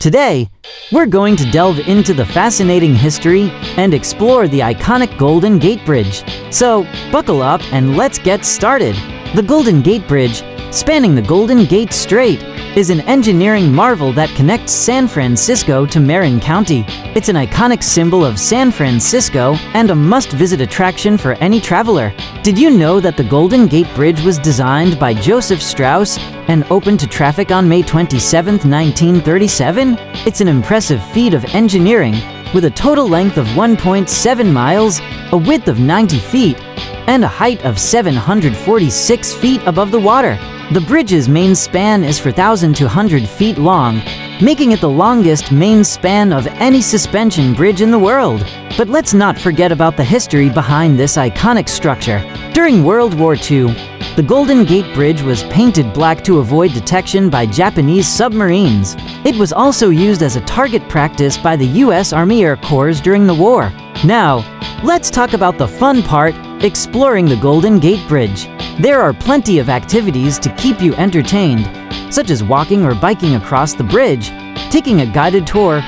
Today, we're going to delve into the fascinating history and explore the iconic Golden Gate Bridge. So, buckle up and let's get started. The Golden Gate Bridge, spanning the Golden Gate Strait, is an engineering marvel that connects San Francisco to Marin County. It's an iconic symbol of San Francisco and a must-visit attraction for any traveler. Did you know that the Golden Gate Bridge was designed by Joseph Strauss and opened to traffic on May 27, 1937? It's an impressive feat of engineering with a total length of 1.7 miles, a width of 90 feet, and a height of 746 feet above the water. The bridge's main span is 4,200 feet long, making it the longest main span of any suspension bridge in the world. But let's not forget about the history behind this iconic structure. During World War II, the Golden Gate Bridge was painted black to avoid detection by Japanese submarines. It was also used as a target practice by the U.S. Army Air Corps during the war. Now, let's talk about the fun part, exploring the Golden Gate Bridge. There are plenty of activities to keep you entertained, such as walking or biking across the bridge, taking a guided tour,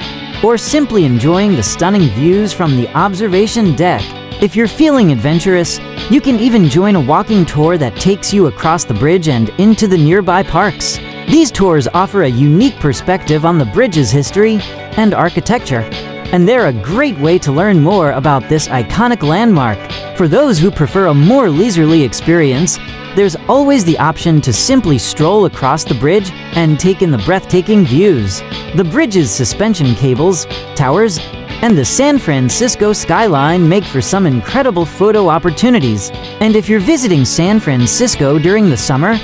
or simply enjoying the stunning views from the observation deck. If you're feeling adventurous, you can even join a walking tour that takes you across the bridge and into the nearby parks. These tours offer a unique perspective on the bridge's history and architecture, and they're a great way to learn more about this iconic landmark. For those who prefer a more leisurely experience, there's always the option to simply stroll across the bridge and take in the breathtaking views. The bridge's suspension cables, towers, and the San Francisco skyline make for some incredible photo opportunities. And if you're visiting San Francisco during the summer,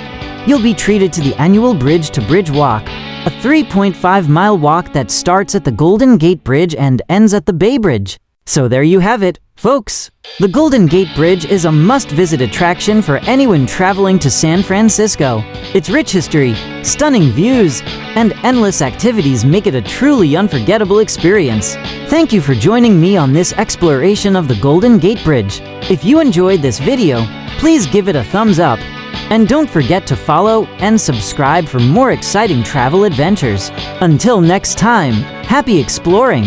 you'll be treated to the annual Bridge to Bridge Walk, a 3.5-mile walk that starts at the Golden Gate Bridge and ends at the Bay Bridge. So there you have it, folks. The Golden Gate Bridge is a must-visit attraction for anyone traveling to San Francisco. Its rich history, stunning views, and endless activities make it a truly unforgettable experience. Thank you for joining me on this exploration of the Golden Gate Bridge. If you enjoyed this video, please give it a thumbs up. And don't forget to follow and subscribe for more exciting travel adventures. Until next time, happy exploring!